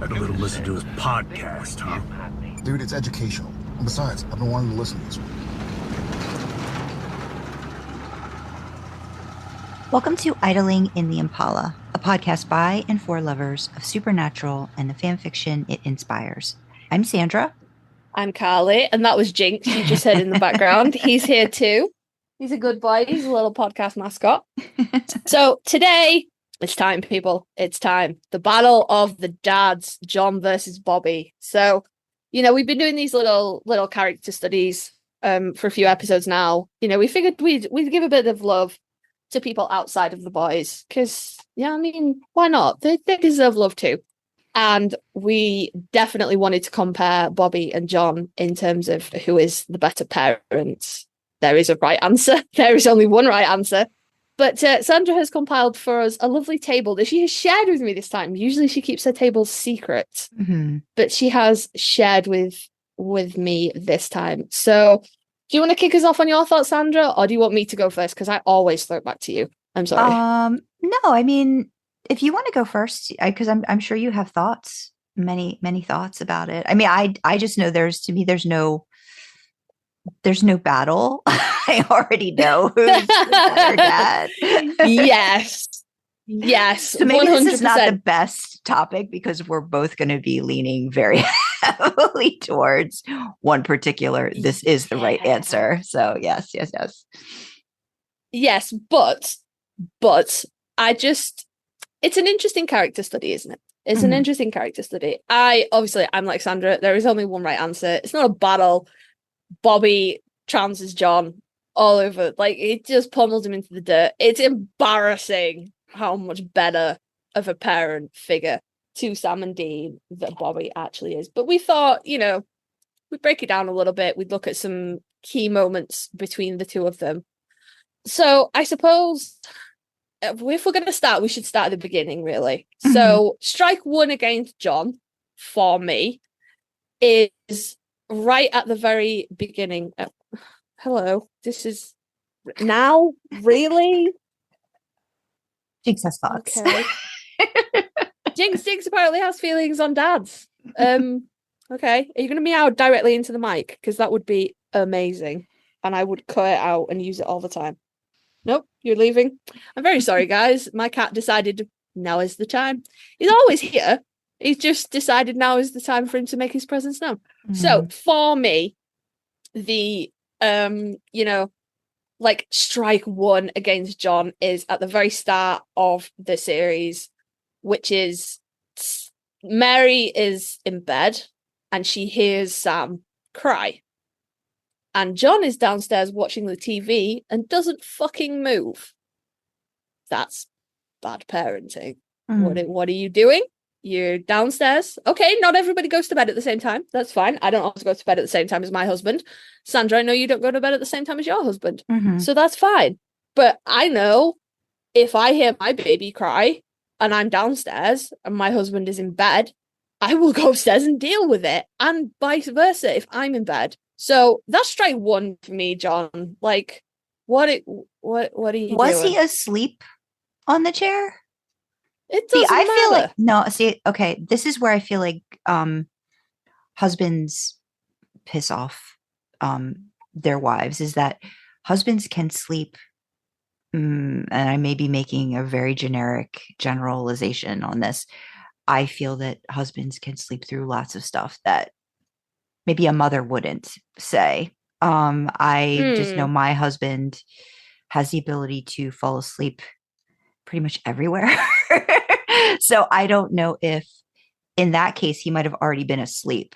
Had a little listen to his podcast, huh? Dude, it's educational. And besides, I've been wanting to listen to this one. Welcome to Idling in the Impala, a podcast by and for lovers of supernatural and the fan fiction it inspires. I'm Sandra. I'm Karlee, and that was Jinx you just heard in the background. He's here too. He's a good boy. He's a little podcast mascot. So today, it's time, people. It's time. The battle of the dads, John versus Bobby. So, we've been doing these little character studies for a few episodes now. We figured we'd give a bit of love to people outside of the boys because, why not? They deserve love too. And we definitely wanted to compare Bobby and John in terms of who is the better parent. There is a right answer. There is only one right answer. But Sandra has compiled for us a lovely table that she has shared with me this time. Usually she keeps her tables secret, but she has shared with me this time. So do you want to kick us off on your thoughts, Sandra, or do you want me to go first? Because I always throw it back to you. I'm sorry. No, if you want to go first, because I'm sure you have thoughts, many thoughts about it. I just know there's no battle. I already know who's the better dad. Yes. So maybe 100%. this is not the best topic because we're both going to be leaning very heavily towards one particular. This is the right answer. So yes. Yes, but it's an interesting character study, isn't it? It's an interesting character study. I'm like Sandra. There is only one right answer. It's not a battle. Bobby trances John all over. Like, it just pummels him into the dirt. It's embarrassing how much better of a parent figure to Sam and Dean that Bobby actually is. But we thought, we'd break it down a little bit. We'd look at some key moments between the two of them. So I suppose if we're going to start, we should start at the beginning, really. So strike one against John for me is right at the very beginning. Hello, this is now really. Jinx has thoughts. Okay. Jinx apparently has feelings on dads. Okay, are you going to meow directly into the mic? Because that would be amazing, and I would cut it out and use it all the time. Nope, you're leaving. I'm very sorry, guys. My cat decided now is the time. He's always here. He's just decided now is the time for him to make his presence known. So for me, the strike one against John is at the very start of the series, which is Mary is in bed and she hears Sam cry. And John is downstairs watching the TV and doesn't fucking move. That's bad parenting. What are you doing? You're downstairs. Okay, not everybody goes to bed at the same time. That's fine. I don't always go to bed at the same time as my husband. Sandra, I know you don't go to bed at the same time as your husband. So that's fine. But I know if I hear my baby cry and I'm downstairs and my husband is in bed, I will go upstairs and deal with it. And vice versa if I'm in bed. So that's strike one for me, John. Like, what are you doing? Was he asleep on the chair? It doesn't matter. Feel like okay, this is where I feel like husbands piss off their wives, is that husbands can sleep, and I may be making a very generic generalization on this. I feel that husbands can sleep through lots of stuff that maybe a mother wouldn't say. I just know my husband has the ability to fall asleep pretty much everywhere. So I don't know if in that case he might have already been asleep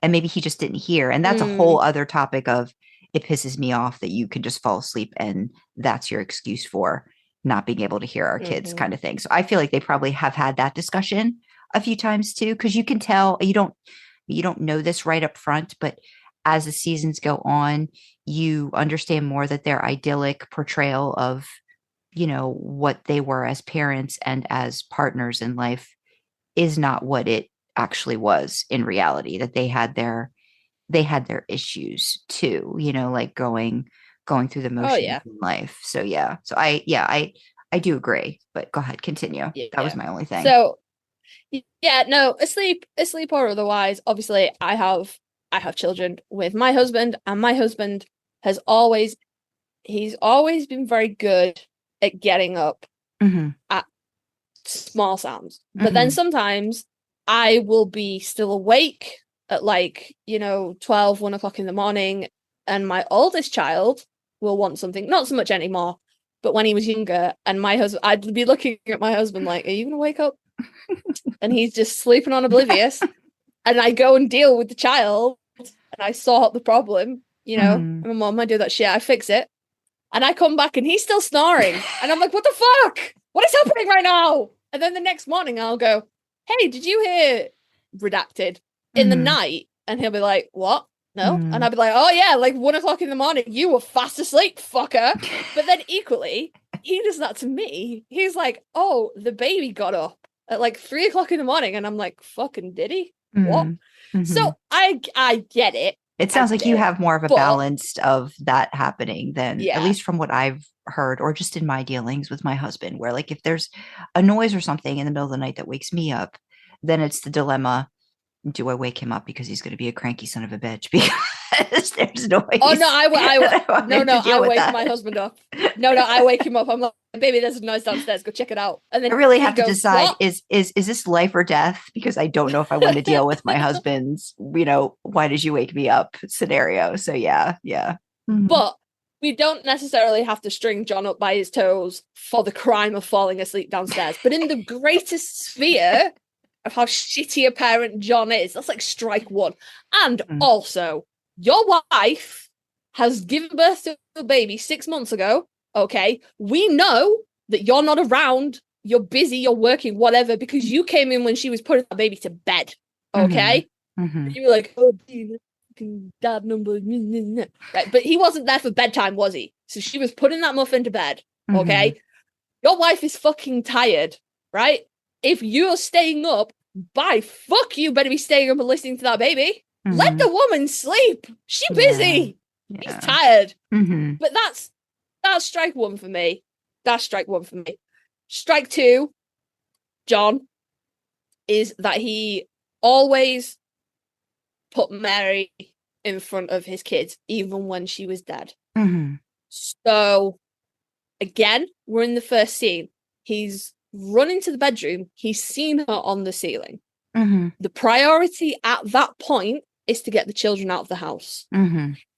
and maybe he just didn't hear. And that's a whole other topic of it pisses me off that you can just fall asleep and that's your excuse for not being able to hear our kids kind of thing. So I feel like they probably have had that discussion a few times too, because you can tell you don't know this right up front, but as the seasons go on, you understand more that their idyllic portrayal of, what they were as parents and as partners in life is not what it actually was in reality, that they had their issues too, like going through the motions in life. So I do agree, but go ahead, continue. That was my only thing. So Yeah, no, asleep or otherwise. Obviously, I have children with my husband, and my husband he's always been very good at getting up at small sounds. But then sometimes I will be still awake at 12, 1 o'clock in the morning, and my oldest child will want something, not so much anymore, but when he was younger, and I'd be looking at my husband like, are you gonna wake up? And he's just sleeping on oblivious. And I go and deal with the child, and I sort the problem, I'm a mom, I do that shit, I fix it. And I come back and he's still snoring. And I'm like, what the fuck? What is happening right now? And then the next morning I'll go, hey, did you hear redacted in the night? And he'll be like, what? No. And I'll be like, oh yeah, 1 o'clock in the morning, you were fast asleep, fucker. But then equally, he does that to me. He's like, oh, the baby got up at 3 o'clock in the morning. And I'm like, fucking did he? What? So I get it. It sounds like you have more of a balance of that happening than, at least from what I've heard, or just in my dealings with my husband, where if there's a noise or something in the middle of the night that wakes me up, then it's the dilemma. Do I wake him up because he's going to be a cranky son of a bitch because there's noise? Oh no, I wake my husband up. I wake him up. I'm like, baby, there's a noise downstairs. Go check it out. And then I really have to decide: is this life or death? Because I don't know if I want to deal with my husband's, why did you wake me up scenario. So yeah. But we don't necessarily have to string John up by his toes for the crime of falling asleep downstairs. But in the greatest sphere of how shitty a parent John is, that's strike one. And also, your wife has given birth to a baby 6 months ago. Okay, we know that you're not around, you're busy, you're working, whatever, because you came in when she was putting that baby to bed. Okay, you were like, oh, dad number, right? But he wasn't there for bedtime, was he? So she was putting that muffin to bed. Okay, your wife is fucking tired, right? If you're staying up, fuck you better be staying up and listening to that baby. Let the woman sleep. She's busy. She's tired. But that's strike one for me. Strike two, John, is that he always put Mary in front of his kids, even when she was dead. So, again, we're in the first scene. He's run into the bedroom. He's seen her on the ceiling. The priority at that point is to get the children out of the house.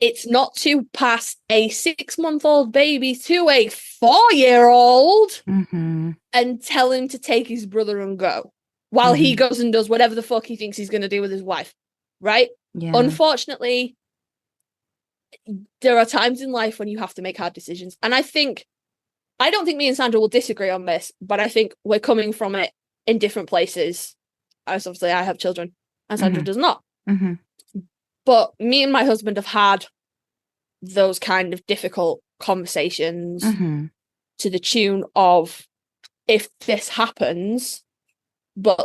It's not to pass a 6-month-old baby to a 4-year-old and tell him to take his brother and go while he goes and does whatever the fuck he thinks he's going to do with his wife, right? Unfortunately, there are times in life when you have to make hard decisions. And I don't think me and Sandra will disagree on this, but I think we're coming from it in different places. As obviously I have children and Sandra does not. But me and my husband have had those kind of difficult conversations to the tune of, if this happens, but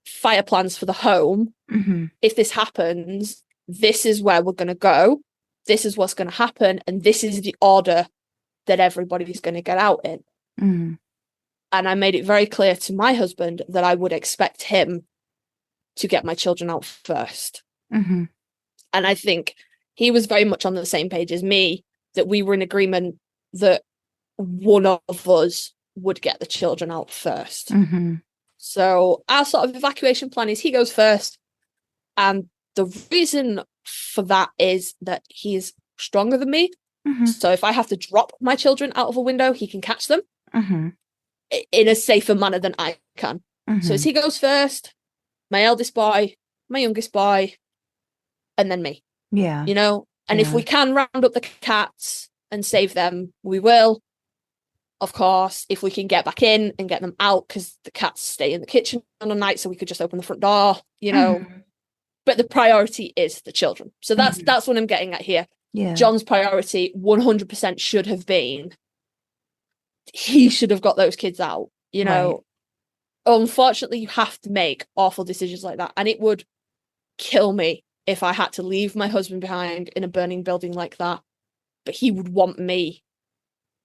fire plans for the home, if this happens, this is where we're going to go, this is what's going to happen, and this is the order that everybody's going to get out in. And I made it very clear to my husband that I would expect him to get my children out first. And I think he was very much on the same page as me, that we were in agreement that one of us would get the children out first. So our sort of evacuation plan is he goes first. And the reason for that is that he's stronger than me. So if I have to drop my children out of a window, he can catch them in a safer manner than I can. So as he goes first, my eldest boy, my youngest boy, and then me. And if we can round up the cats and save them, we will. Of course, if we can get back in and get them out, because the cats stay in the kitchen on the night, so we could just open the front door, But the priority is the children. So that's what I'm getting at here. John's priority 100% should have been, he should have got those kids out, Right. Unfortunately, you have to make awful decisions like that. And it would kill me if I had to leave my husband behind in a burning building like that. But he would want me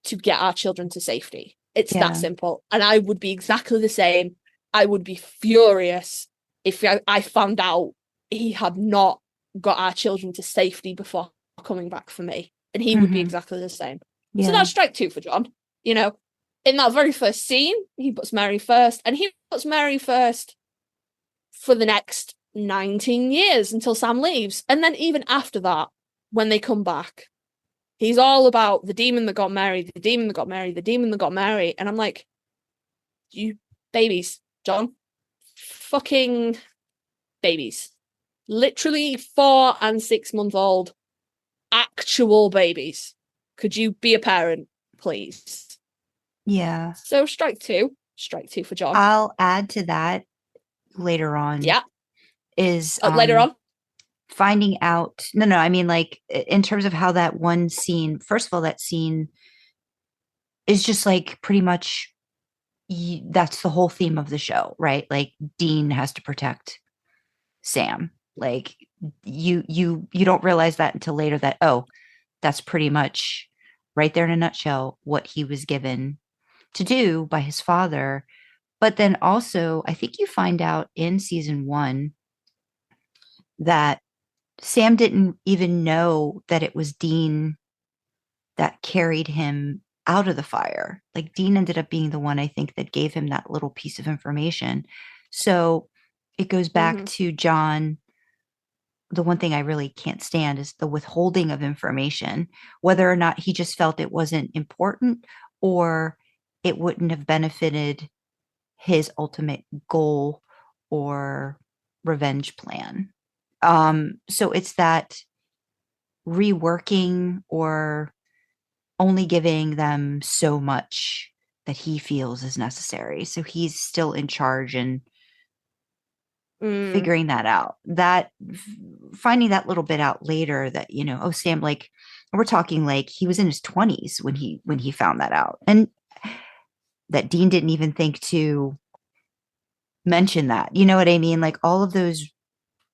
to get our children to safety. It's that simple. And I would be exactly the same I would be furious if I found out he had not got our children to safety before coming back for me. And he would be exactly the same. Yeah. So that's strike 2 for John. You know, in that very first scene, he puts Mary first, and he puts Mary first for the next 19 years until Sam leaves. And then even after that, when they come back, he's all about the demon that got Mary, the demon that got Mary, the demon that got Mary. And I'm like, you babies, John, fucking babies. Literally 4 and 6 month old actual babies. Could you be a parent, please? Yeah. So strike 2 for John. I'll add to that later on. Yeah. Is later on? Finding out. No, I mean, like, in terms of how that one scene, first of all, that scene is just like pretty much that's the whole theme of the show, right? Like, Dean has to protect Sam. Like, you don't realize that until later that, oh, that's pretty much right there in a nutshell what he was given to do by his father. But then also, I think you find out in season 1 that Sam didn't even know that it was Dean that carried him out of the fire. Like, Dean ended up being the one, I think, that gave him that little piece of information. So it goes back to John. The one thing I really can't stand is the withholding of information, whether or not he just felt it wasn't important or it wouldn't have benefited his ultimate goal or revenge plan. So it's that reworking or only giving them so much that he feels is necessary. So he's still in charge and figuring that out. That finding that little bit out later that, you know, oh, Sam, like, we're talking like he was in his 20s when he found that out. And that Dean didn't even think to mention that. You know what I mean? Like, all of those,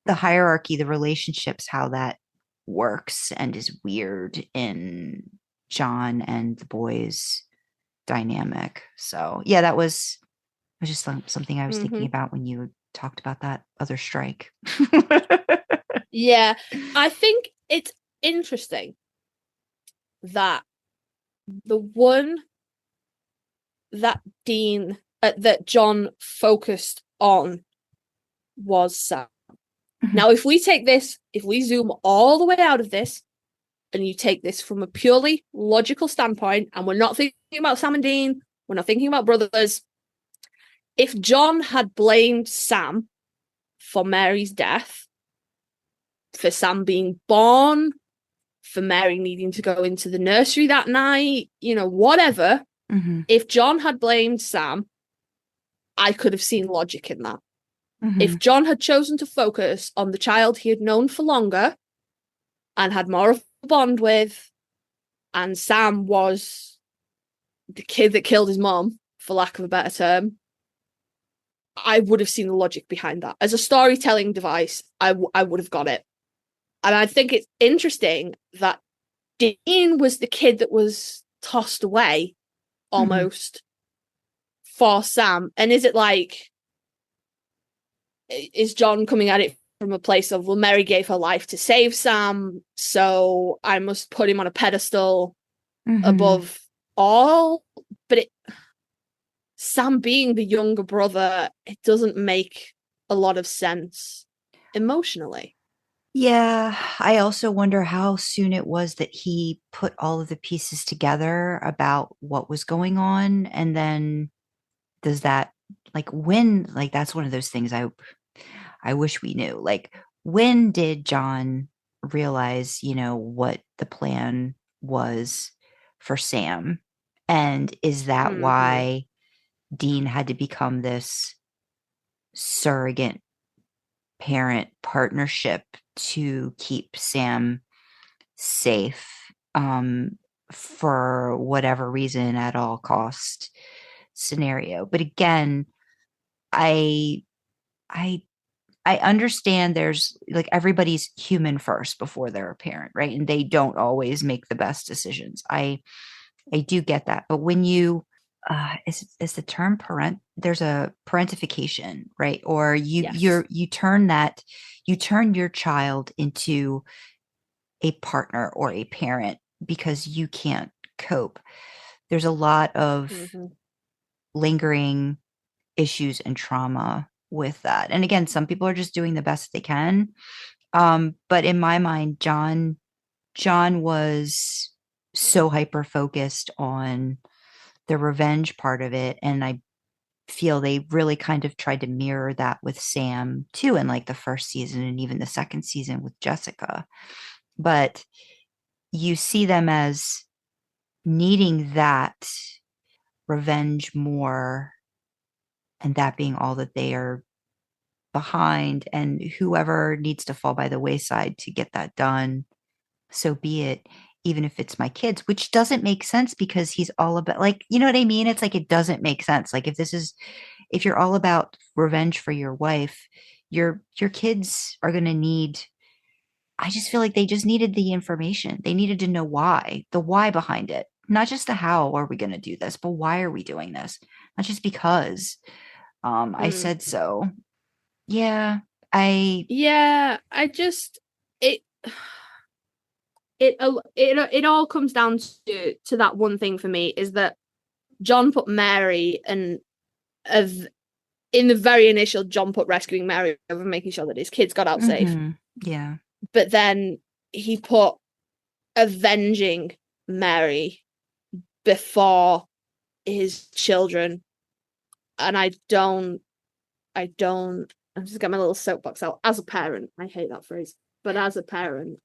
the hierarchy, the relationships, how that works and is weird in John and the boys' dynamic. So yeah, that was just something I was thinking about when you talked about that other strike. Yeah, I think it's interesting that the one that that John focused on was Sam. Now, if we zoom all the way out of this, and you take this from a purely logical standpoint, and we're not thinking about Sam and Dean, we're not thinking about brothers. If John had blamed Sam for Mary's death, for Sam being born, for Mary needing to go into the nursery that night, you know, whatever, if John had blamed Sam, I could have seen logic in that. If John had chosen to focus on the child he had known for longer and had more of a bond with, and Sam was the kid that killed his mom, for lack of a better term, I would have seen the logic behind that. As a storytelling device, I would have got it. And I think it's interesting that Dean was the kid that was tossed away almost for Sam. And is it like, is John coming at it from a place of, well, Mary gave her life to save Sam, so I must put him on a pedestal above all? But Sam being the younger brother, it doesn't make a lot of sense emotionally. Yeah, I also wonder how soon it was that he put all of the pieces together about what was going on. And then does that, like, when, like, that's one of those things I wish we knew. Like, when did John realize, you know, what the plan was for Sam? And is that why Dean had to become this surrogate parent partnership to keep Sam safe, for whatever reason, at all cost scenario? But again, I understand there's, like, everybody's human first before they're a parent, right? And they don't always make the best decisions. I do get that. But when you is the term there's a parentification, right? Or Yes. you turn your child into a partner or a parent because you can't cope. There's a lot of Mm-hmm. lingering issues and trauma with that. And again, some people are just doing the best they can. But in my mind, John was so hyper focused on the revenge part of it. And I feel they really kind of tried to mirror that with Sam too, in like the first season and even the second season with Jessica. But you see them as needing that revenge more, and that being all that they are behind, and whoever needs to fall by the wayside to get that done, so be it, even if it's my kids, which doesn't make sense because he's all about, like, you know what I mean? It's like, it doesn't make sense. Like, if you're all about revenge for your wife, your kids are going to need, I just feel like they just needed the information. They needed to know the why behind it. Not just the how are we going to do this, but why are we doing this? Not just because I said so. Yeah, Yeah, I just it it all comes down to that one thing for me, is that John put Mary and of in the very initial, John put rescuing Mary over making sure that his kids got out safe. Yeah. But then he put avenging Mary before his children. And I'm just getting my little soapbox out. As a parent, I hate that phrase, but as a parent,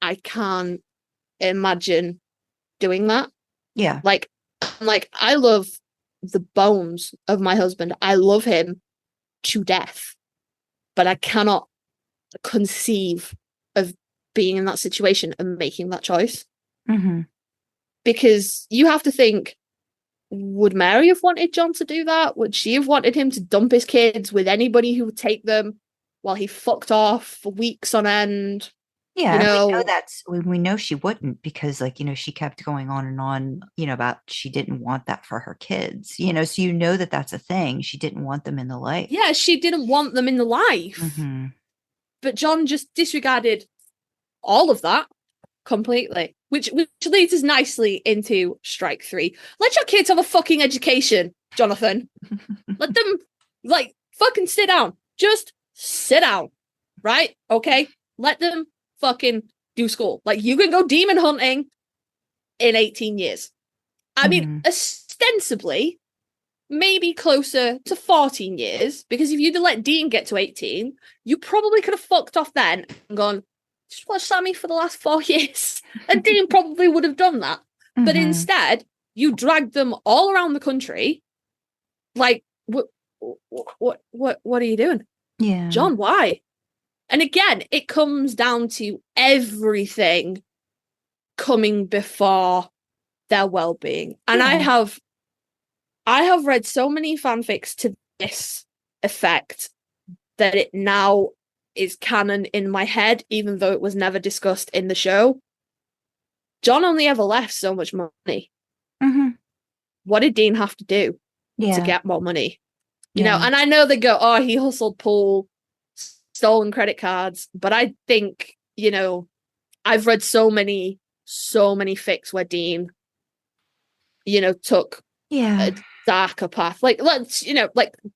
I can't imagine doing that. Yeah. Like I love the bones of my husband. I love him to death, but I cannot conceive of being in that situation and making that choice. Because you have to think, would Mary have wanted John to do that? Would she have wanted him to dump his kids with anybody who would take them while he fucked off for weeks on end? Yeah, we know she wouldn't, because, like, she kept going on and on, about she didn't want that for her kids, so that's a thing. She didn't want them in the life. Yeah, she didn't want them in the life. But John just disregarded all of that completely, which leads us nicely into strike 3. Let your kids have a fucking education, Jonathan. Let them, fucking sit down. Just sit down, right? Okay? Let them fucking do school. Like, you can go demon hunting in 18 years. I mean, ostensibly, maybe closer to 14 years, because if you'd let Dean get to 18, you probably could have fucked off then and gone, just watch Sammy for the last 4 years. And Dean probably would have done that. But instead, you dragged them all around the country. Like, what are you doing? Yeah. John, why? And again, it comes down to everything coming before their well-being. And Yeah. I have read so many fanfics to this effect that it now is canon in my head, even though it was never discussed in the show. John only ever left so much money. What did Dean have to do to get more money? You know, and I know they go, oh, he hustled pool, stolen credit cards, but I think, I've read so many fics where Dean, took a darker path. Like,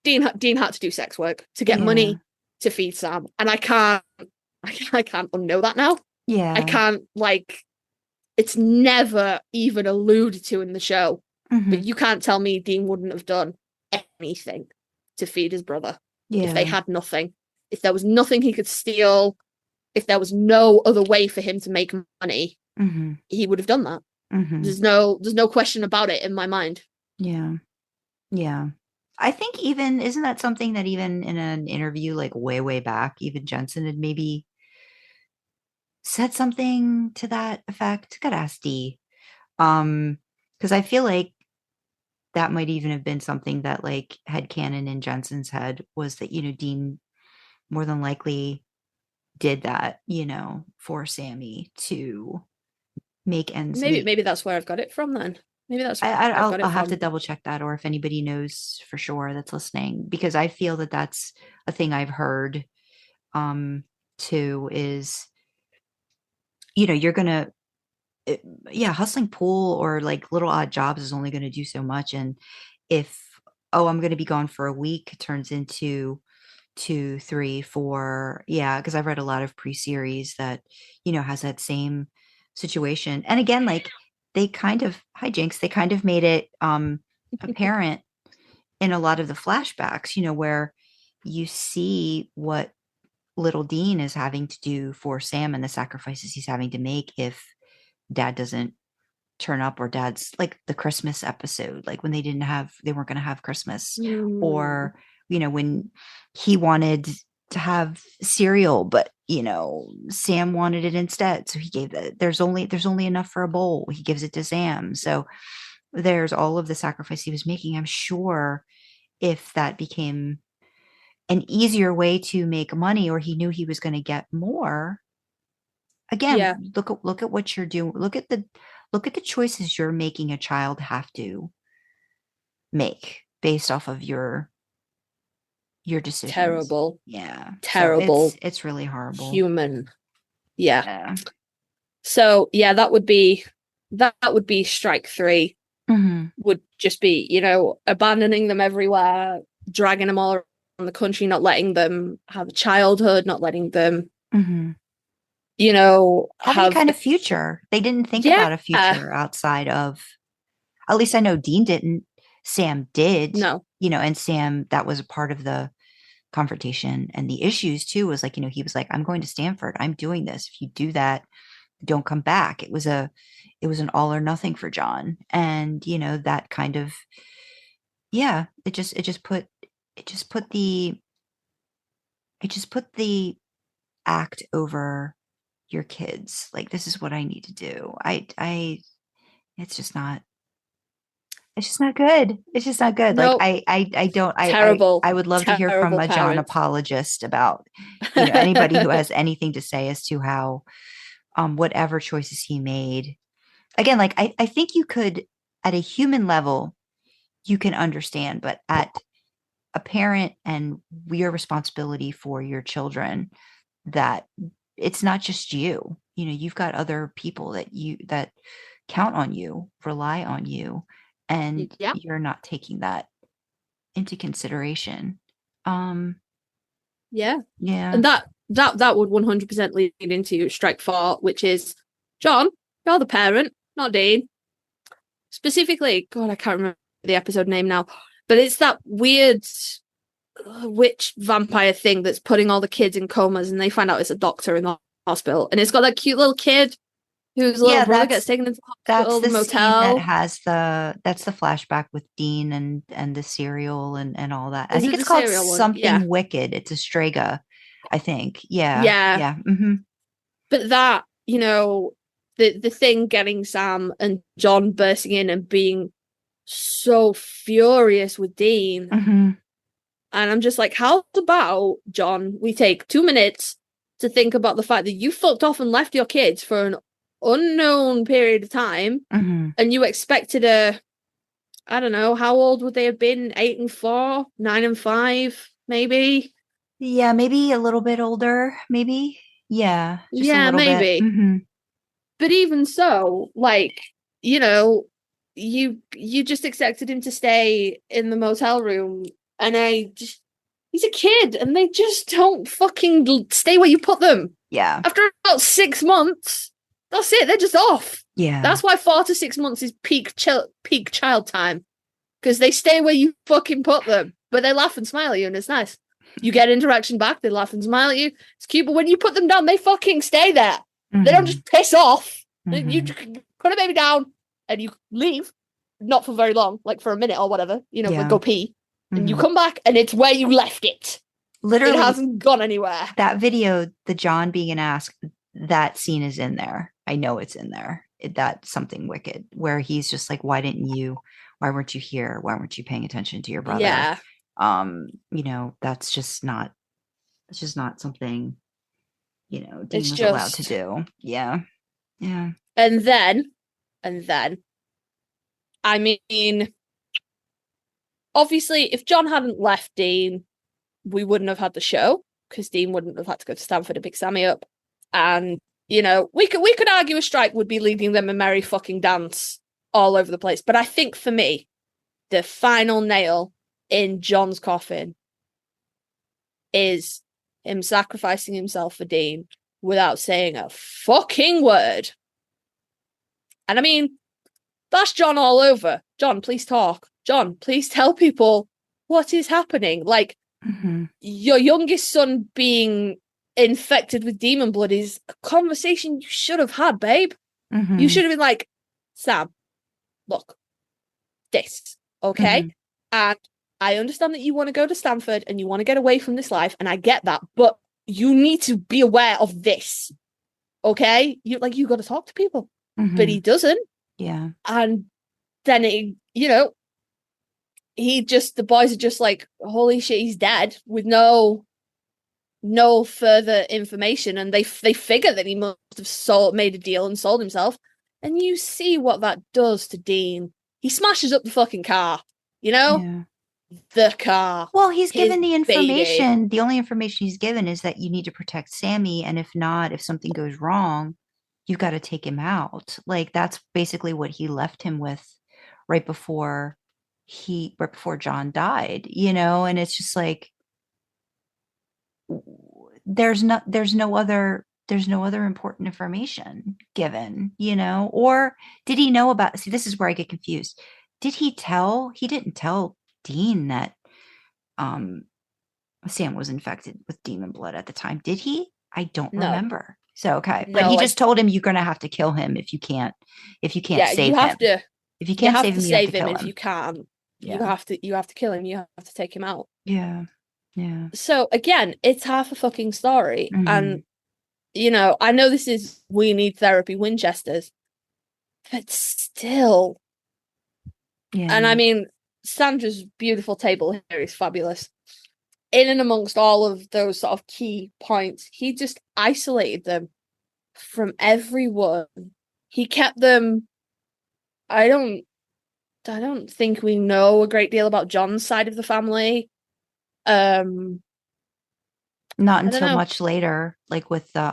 Dean had to do sex work to get money to feed Sam, and I can't unknow that now. Yeah. I can't, it's never even alluded to in the show, but you can't tell me Dean wouldn't have done anything to feed his brother if they had nothing. If there was nothing he could steal, if there was no other way for him to make money, he would have done that. There's no question about it in my mind. Yeah. I think isn't that something that even in an interview, like way back, even Jensen had maybe said something to that effect? Gotta ask D. Because I feel like that might even have been something that, like, headcanon in Jensen's head was that, Dean more than likely did that, for Sammy to make ends meet. Maybe that's where I've got it from then. Maybe that's I'll have to double check that, or if anybody knows for sure that's listening, because I feel that that's a thing I've heard too, is, you know, you're gonna hustling pool or like little odd jobs is only going to do so much. And if, oh, I'm going to be gone for a week, it turns into 2, 3, 4. Yeah, because I've read a lot of pre-series that, you know, has that same situation. And again, like they kind of hijinks, they kind of made it apparent in a lot of the flashbacks, you know, where you see what little Dean is having to do for Sam and the sacrifices he's having to make if dad doesn't turn up, or dad's like the Christmas episode, like when they weren't going to have Christmas, or, you know, when he wanted to have cereal, but, you know, Sam wanted it instead. So he gave there's only enough for a bowl. He gives it to Sam. So there's all of the sacrifice he was making. I'm sure if that became an easier way to make money, or he knew he was going to get more, again, look at what you're doing. Look at the choices you're making a child have to make based off of your decisions. Terrible. Yeah. Terrible. So it's really horrible. Human. Yeah. So yeah, that would be strike 3. Mm-hmm. Would just be, you know, abandoning them everywhere, dragging them all around the country, not letting them have a childhood, not letting them, you know, have any kind of future. They didn't think about a future outside of, at least I know Dean didn't. Sam did. No. You know, and Sam, that was a part of the confrontation and the issues too, was like, you know, he was like, I'm going to Stanford. I'm doing this. If you do that, don't come back. It was an all or nothing for John. And, you know, that kind of, yeah, it just put the act over your kids. Like, this is what I need to do. It's just not good. It's just not good. Nope. Like Terrible. I would love to hear from a John apologist about, you know, anybody who has anything to say as to how whatever choices he made. Again, like I think you could, at a human level, you can understand, but at a parent and your responsibility for your children, that it's not just you. You know, you've got other people that count on you, rely on you, and you're not taking that into consideration. And that would 100% lead into strike 4, which is, John, you're the parent, not Dean. Specifically, God, I can't remember the episode name now, but it's that weird witch vampire thing that's putting all the kids in comas, and they find out it's a doctor in the hospital, and it's got that cute little kid whose little brother gets taken into the hospital, that's the motel. Scene that has that's the flashback with Dean and the cereal and all that. I think it's called something Wicked. It's a Strega, I think. Yeah. Mm-hmm. But that, you know, the thing getting Sam and John bursting in and being so furious with Dean. Mm-hmm. And I'm just like, how about, John, we take 2 minutes to think about the fact that you fucked off and left your kids for an unknown period of time, and you expected I don't know, how old would they have been? 8 and 4, 9 and 5, maybe? Yeah, maybe a little bit older, maybe. Yeah, just a little maybe. bit. Mm-hmm. But even so, like, you know, you just expected him to stay in the motel room, and he's a kid, and they just don't fucking stay where you put them. Yeah. After about 6 months, that's it. They're just off. Yeah. That's why 4 to 6 months is peak child time, because they stay where you fucking put them, but they laugh and smile at you, and it's nice. You get interaction back. They laugh and smile at you. It's cute, but when you put them down, they fucking stay there. They don't just piss off. You put a baby down and you leave, not for very long, like for a minute or whatever. You know, like go pee, and you come back, and it's where you left it. Literally, it hasn't gone anywhere. That video, the John being asked, that scene is in there. I know it's in there. That's something Wicked, where he's just like, why weren't you here? Why weren't you paying attention to your brother? Yeah. You know, that's just not something, you know, Dean was allowed to do. Yeah. And then I mean, obviously, if John hadn't left Dean, we wouldn't have had the show, because Dean wouldn't have had to go to Stanford to pick Sammy up. And, you know, we could argue a strike would be leading them a merry fucking dance all over the place. But I think for me, the final nail in John's coffin is him sacrificing himself for Dean without saying a fucking word. And I mean, that's John all over. John, please talk. John, please tell people what is happening. Like, your youngest son being infected with demon blood is a conversation you should have had, babe. You should have been like, Sam, look, this, okay? And I understand that you want to go to Stanford and you want to get away from this life, and I get that, but you need to be aware of this, okay? You got to talk to people, but he doesn't. Yeah. And then the boys are just like, holy shit, he's dead, with no further information, and they figure that he must have made a deal and sold himself. And you see what that does to Dean. He smashes up the fucking car, you know? Yeah. The car. Well, he's given the information. Baby. The only information he's given is that you need to protect Sammy, and if not, if something goes wrong, you've got to take him out. Like, that's basically what he left him with right before John died, you know? And it's just like, there's no other important information given, you know? Or did he know about, see, this is where I get confused. He didn't tell Dean that Sam was infected with demon blood at the time, did he? I don't remember. So, okay. But he just told him, you're going to have to kill him if you can't save him. If you can't save him, you have to kill him. If you can't, you have to kill him. You have to take him out. Yeah. Yeah. So again, it's half a fucking story. And, you know, I know this is We Need Therapy Winchesters, but still. Yeah. And I mean, Sandra's beautiful table here is fabulous. In and amongst all of those sort of key points, he just isolated them from everyone. He kept them. I don't think we know a great deal about John's side of the family. Not until much later, like with the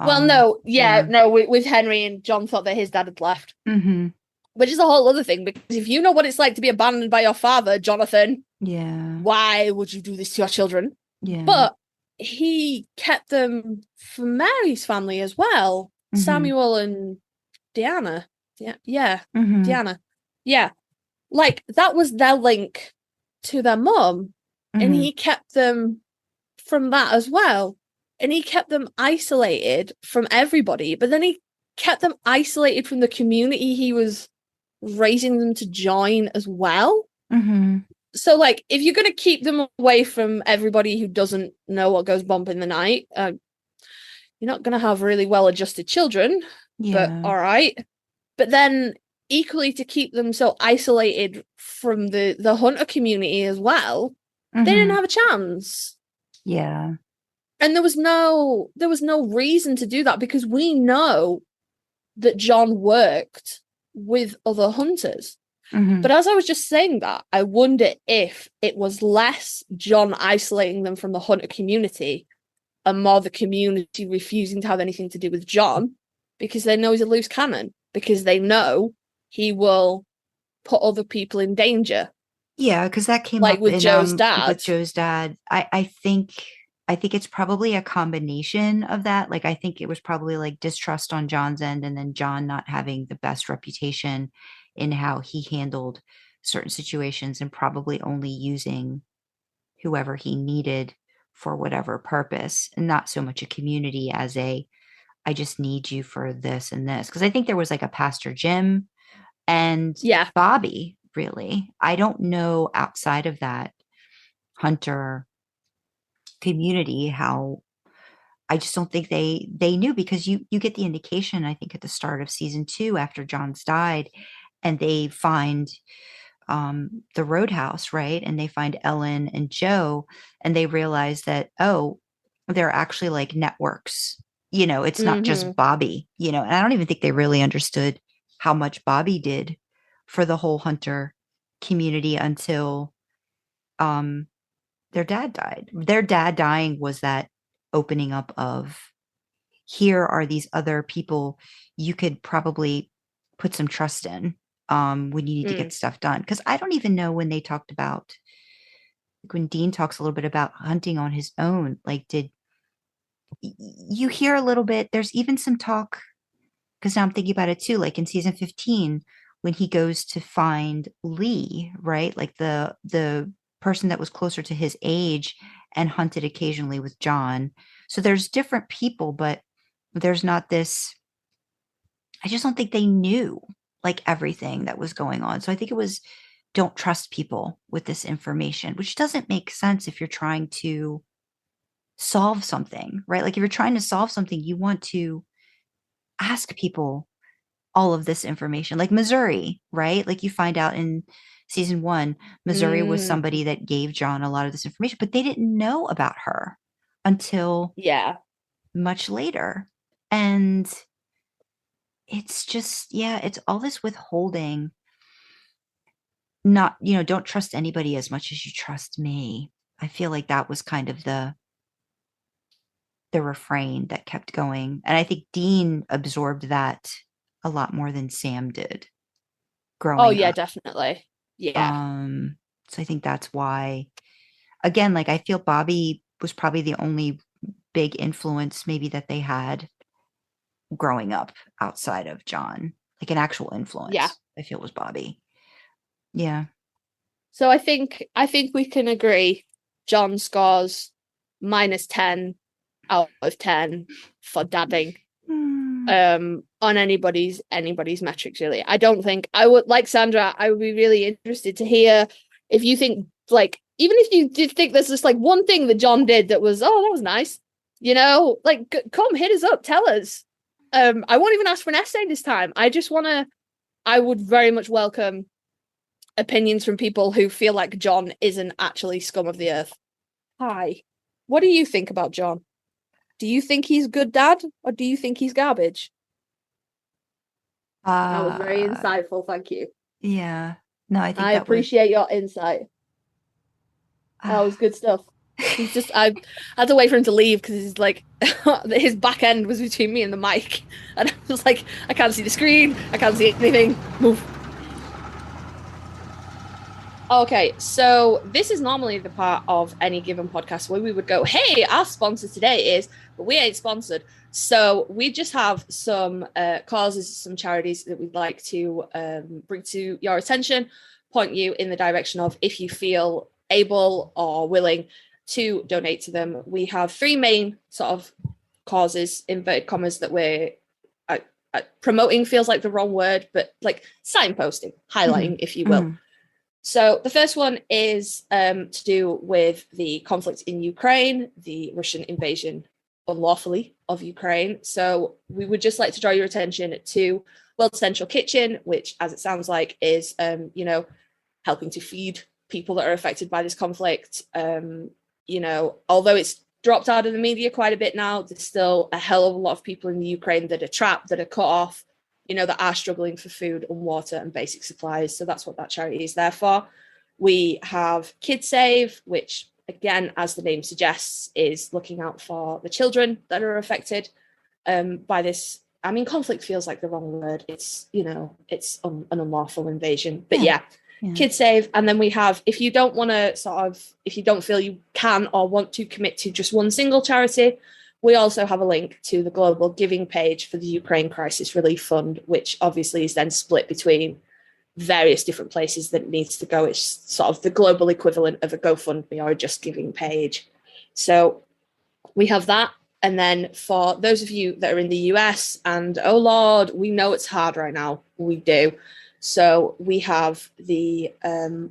with Henry, and John thought that his dad had left. Which is a whole other thing, because if you know what it's like to be abandoned by your father, Jonathan, why would you do this to your children? Yeah. But he kept them for Mary's family as well. Samuel and Deanna. Deanna. Yeah. Like, that was their link to their mum. And he kept them from that as well. And he kept them isolated from everybody. But then he kept them isolated from the community he was raising them to join as well. So, like, if you're going to keep them away from everybody who doesn't know what goes bump in the night, you're not going to have really well-adjusted children. But all right. But then equally, to keep them so isolated from the hunter community as well, they didn't have a chance. Yeah. And there was no reason to do that, because we know that John worked with other hunters. But as I was just saying that, I wonder if it was less John isolating them from the hunter community and more the community refusing to have anything to do with John, because they know he's a loose cannon, because they know he will put other people in danger. Yeah, because that came like up with Joe's dad. With Joe's dad, I think it's probably a combination of that. Like, I think it was probably like distrust on John's end, and then John not having the best reputation in how he handled certain situations, and probably only using whoever he needed for whatever purpose, and not so much a community as I just need you for this and this. Because I think there was like a Pastor Jim and Bobby. Really, I don't know outside of that hunter community how. I just don't think they knew, because you get the indication, I think, at the start of season 2 after John's died, and they find the roadhouse, right? And they find Ellen and Joe, and they realize that, oh, they're actually like networks. You know, it's not just Bobby, you know, and I don't even think they really understood how much Bobby did for the whole hunter community until their dad died. Their dad dying was that opening up of, here are these other people you could probably put some trust in when you need to get stuff done. Because I don't even know when they talked about, like when Dean talks a little bit about hunting on his own, like did you hear a little bit? There's even some talk, because now I'm thinking about it too, like in season 15, when he goes to find Lee, right? Like the person that was closer to his age and hunted occasionally with John. So there's different people, but there's not this, I just don't think they knew like everything that was going on. So I think it was, don't trust people with this information, which doesn't make sense if you're trying to solve something, right? Like if you're trying to solve something, you want to ask people all of this information, like Missouri, right? Like you find out in season 1, Missouri was somebody that gave John a lot of this information, but they didn't know about her until much later. And it's just, it's all this withholding. Not, don't trust anybody as much as you trust me. I feel like that was kind of the refrain that kept going. And I think Dean absorbed that a lot more than Sam did growing up. Definitely. Yeah. So I think that's why, again, like I feel Bobby was probably the only big influence maybe that they had growing up outside of John, like an actual influence. Yeah. I feel was Bobby. Yeah. So I think we can agree John scores -10 out of 10 for dadding. On anybody's metrics, really. I don't think I would, like Sandra, I would be really interested to hear if you think, like, even if you did think there's just like one thing that John did that was, oh, that was nice, like, come hit us up, tell us. I won't even ask for an essay this time. I would very much welcome opinions from people who feel like John isn't actually scum of the earth. Hi, what do you think about John? Do you think he's a good dad, or do you think he's garbage? That was very insightful. Thank you. Yeah. No, I think I appreciate your insight. That was good stuff. He's just, I had to wait for him to leave because he's like, his back end was between me and the mic. And I was like, I can't see the screen. I can't see anything. Move. Okay, so this is normally the part of any given podcast where we would go, hey, our sponsor today is, but we ain't sponsored. So we just have some causes, some charities that we'd like to bring to your attention, point you in the direction of, if you feel able or willing to donate to them. We have 3 main sort of causes, inverted commas, that we're promoting feels like the wrong word, but like signposting, highlighting, if you will. So the first one is to do with the conflict in Ukraine, the Russian invasion unlawfully of Ukraine. So we would just like to draw your attention to World Central Kitchen, which, as it sounds like, is, helping to feed people that are affected by this conflict. Although it's dropped out of the media quite a bit now, there's still a hell of a lot of people in the Ukraine that are trapped, that are cut off, that are struggling for food and water and basic supplies. So that's what that charity is there for. We have KidSave, which, again, as the name suggests, is looking out for the children that are affected by this. I mean, conflict feels like the wrong word. It's, it's an unlawful invasion. But yeah. KidSave. And then we have, if you don't want to if you don't feel you can or want to commit to just one single charity, we also have a link to the global giving page for the Ukraine Crisis Relief Fund, which obviously is then split between various different places that it needs to go. It's sort of the global equivalent of a GoFundMe or a Just Giving page. So we have that. And then for those of you that are in the US, and oh Lord, we know it's hard right now. We do. So we have the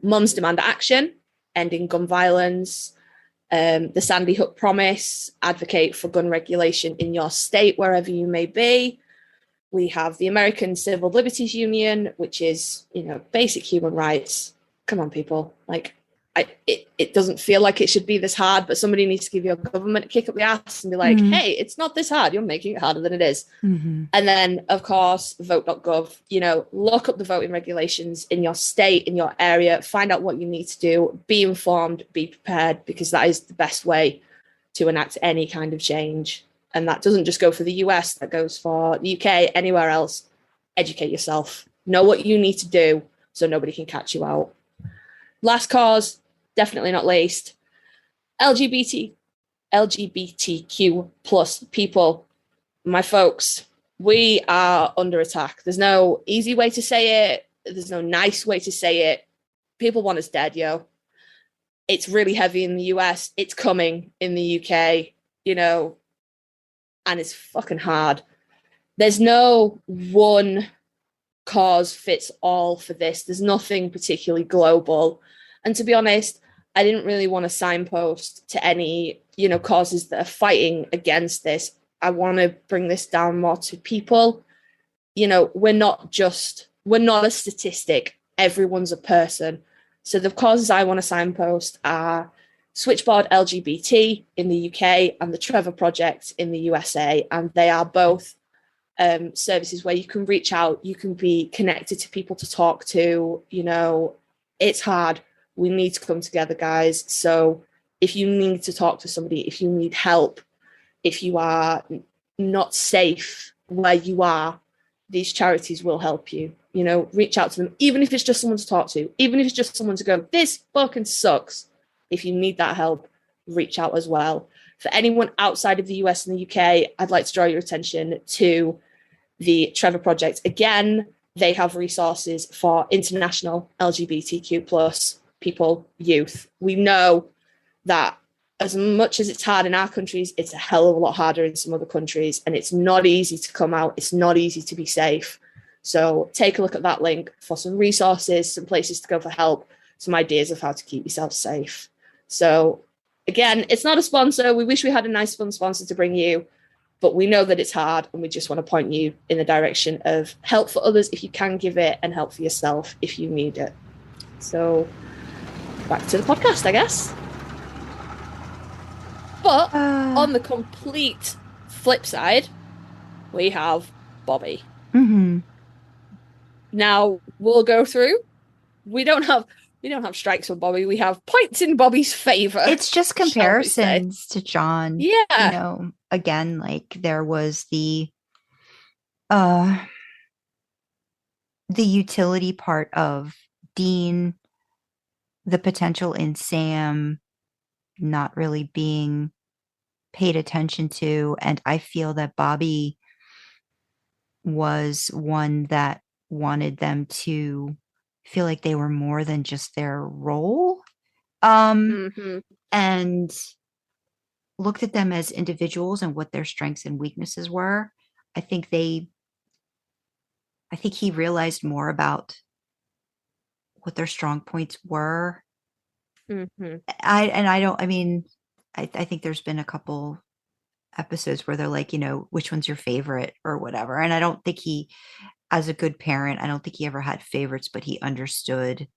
Mums Demand Action, Ending Gun Violence, the Sandy Hook Promise, advocate for gun regulation in your state, wherever you may be. We have the American Civil Liberties Union, which is, basic human rights. Come on, people. Like, it doesn't feel like it should be this hard, but somebody needs to give your government a kick up the ass and be like, hey, it's not this hard. You're making it harder than it is. And then, of course, vote.gov, look up the voting regulations in your state, in your area, find out what you need to do, be informed, be prepared, because that is the best way to enact any kind of change. And that doesn't just go for the US, that goes for the UK, anywhere else. Educate yourself. Know what you need to do so nobody can catch you out. Last cause, definitely not least, LGBTQ plus people. My folks, we are under attack. There's no easy way to say it. There's no nice way to say it. People want us dead, yo. It's really heavy in the US. It's coming in the UK, and it's fucking hard. There's no one cause fits all for this. There's nothing particularly global. And to be honest, I didn't really want to signpost to any, causes that are fighting against this. I want to bring this down more to people. We're not a statistic. Everyone's a person. So the causes I want to signpost are Switchboard LGBT in the UK and the Trevor Project in the USA. And they are both services where you can reach out, you can be connected to people to talk to. It's hard. We need to come together, guys. So if you need to talk to somebody, if you need help, if you are not safe where you are, these charities will help you. Reach out to them, even if it's just someone to talk to, even if it's just someone to go, this fucking sucks. If you need that help, reach out as well. For anyone outside of the US and the UK, I'd like to draw your attention to the Trevor Project. Again, they have resources for international LGBTQ plus people, youth. We know that as much as it's hard in our countries, it's a hell of a lot harder in some other countries, and it's not easy to come out. It's not easy to be safe. So take a look at that link for some resources, some places to go for help, some ideas of how to keep yourself safe. So again, it's not a sponsor. We wish we had a nice, fun sponsor to bring you, but we know that it's hard, and we just want to point you in the direction of help for others if you can give it, and help for yourself if you need it. So back to the podcast, I guess. But on the complete flip side, we have Bobby. Now we'll go through. We don't have strikes for Bobby. We have points in Bobby's favor. It's just comparisons to John. Yeah. Again, like there was the utility part of Dean, the potential in Sam not really being paid attention to. And I feel that Bobby was one that wanted them to feel like they were more than just their role. And looked at them as individuals and what their strengths and weaknesses were. I think he realized more about what their strong points were. I think there's been a couple episodes where they're like, which one's your favorite or whatever. And I don't think he, as a good parent, I don't think he ever had favorites, but he understood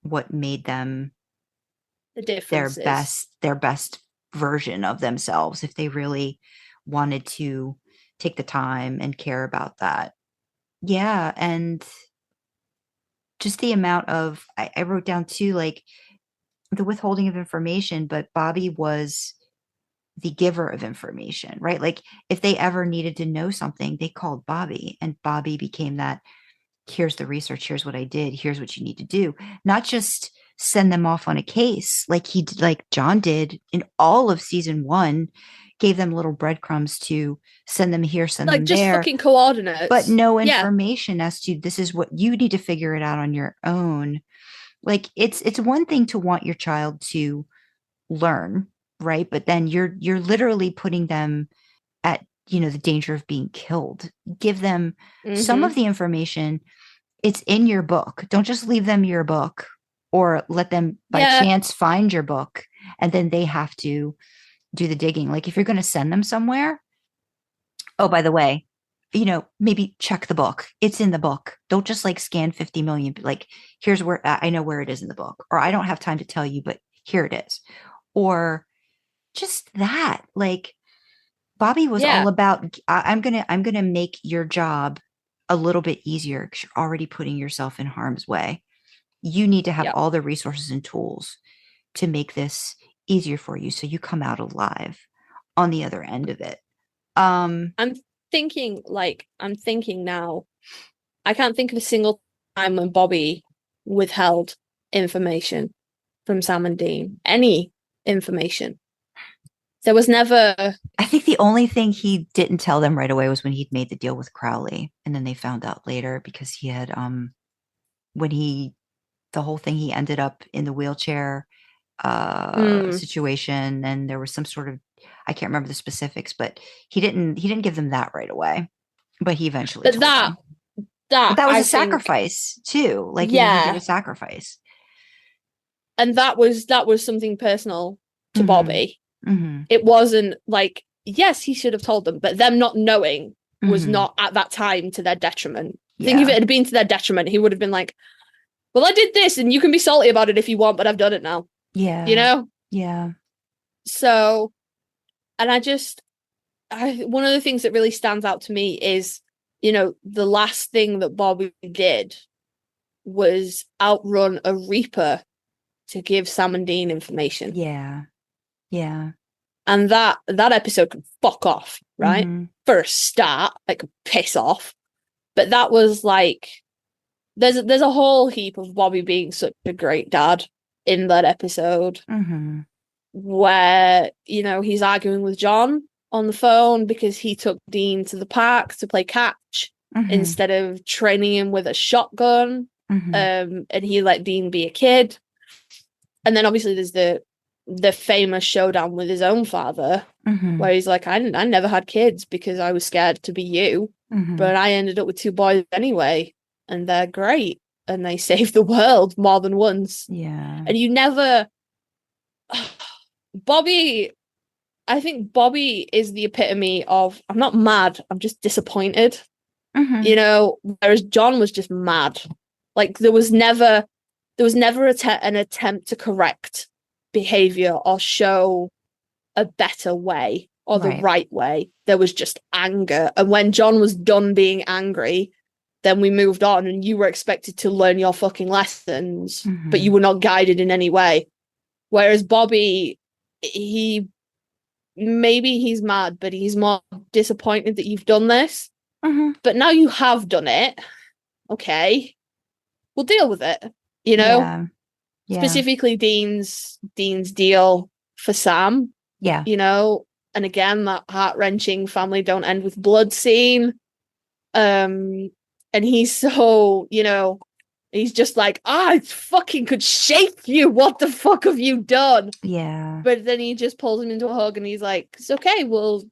what made them their best version of themselves if they really wanted to take the time and care about that. Yeah. And just the amount of, I wrote down too, like the withholding of information, but Bobby was the giver of information, right? Like if they ever needed to know something, they called Bobby, and Bobby became that, here's the research, here's what I did, here's what you need to do. Not just send them off on a case like John did in all of season 1, gave them little breadcrumbs to send them here, send them just there. Fucking coordinates. But no information as to this is what you need to figure it out on your own. Like it's one thing to want your child to learn, right? But then you're literally putting them at, the danger of being killed. Give them some of the information. It's in your book. Don't just leave them your book or let them by chance find your book and then they have to do the digging. Like if you're going to send them somewhere. Oh, by the way, maybe check the book. It's in the book. Don't just like scan 50 million. Like, here's where I know where it is in the book, or I don't have time to tell you, but here it is. Or just that, like, Bobby was all about, I'm gonna make your job a little bit easier because you're already putting yourself in harm's way. You need to have all the resources and tools to make this easier for you, so you come out alive on the other end of it. I'm thinking now, I can't think of a single time when Bobby withheld information from Sam and Dean. Any information. There was never. I think the only thing he didn't tell them right away was when he'd made the deal with Crowley, and then they found out later because he had the whole thing, he ended up in the wheelchair situation, and there was some sort of, I can't remember the specifics, but he didn't give them that right away, but he eventually told them. But that was a sacrifice too. Like, he did a sacrifice, and that was something personal to Bobby. It wasn't like, yes, he should have told them, but them not knowing was not at that time to their detriment. I think if it had been to their detriment, he would have been like, well, I did this and you can be salty about it if you want, but I've done it now. Yeah. So, and one of the things that really stands out to me is, the last thing that Bobby did was outrun a Reaper to give Sam and Dean information. Yeah. And that episode can fuck off, right? For a start, like, piss off. But that was like, there's a whole heap of Bobby being such a great dad in that episode, where, he's arguing with John on the phone because he took Dean to the park to play catch instead of training him with a shotgun. And he let Dean be a kid. And then obviously there's the famous showdown with his own father, where he's like, I never had kids because I was scared to be you, but I ended up with 2 boys anyway, and they're great, and they saved the world more than once. And you never Bobby, I think Bobby is the epitome of, I'm not mad, I'm just disappointed. Whereas John was just mad. Like, there was never an attempt to correct behavior or show a better way or the right way. There was just anger, and when John was done being angry, then we moved on, and you were expected to learn your fucking lessons, but you were not guided in any way. Whereas Bobby, he's mad, but he's more disappointed that you've done this. But now you have done it, okay, we'll deal with it. Specifically Dean's deal for Sam. And again, that heart-wrenching family don't end with blood scene. And he's so, he's just like, I fucking could shake you. What the fuck have you done? But then he just pulls him into a hug and he's like, it's okay. We'll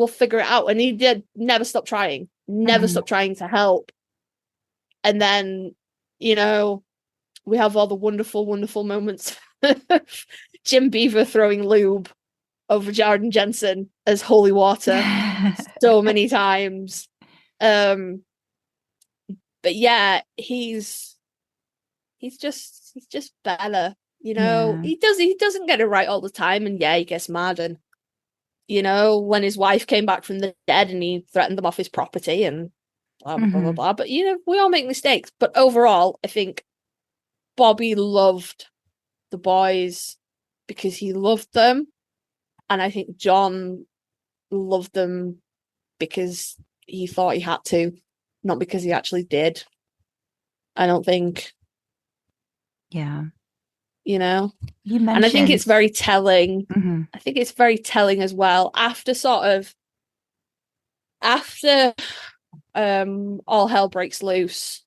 figure it out. And he did never stop trying to help. And then, we have all the wonderful, wonderful moments. Jim Beaver throwing lube over Jared Jensen as holy water so many times. But yeah, he's just better. He doesn't get it right all the time, and he gets mad, and when his wife came back from the dead and he threatened them off his property and blah blah blah blah. But we all make mistakes. But overall, I think Bobby loved the boys because he loved them, and I think John loved them because he thought he had to, not because he actually did. I don't think. You mentioned, and I think it's very telling. I think it's very telling as well. After all hell breaks loose,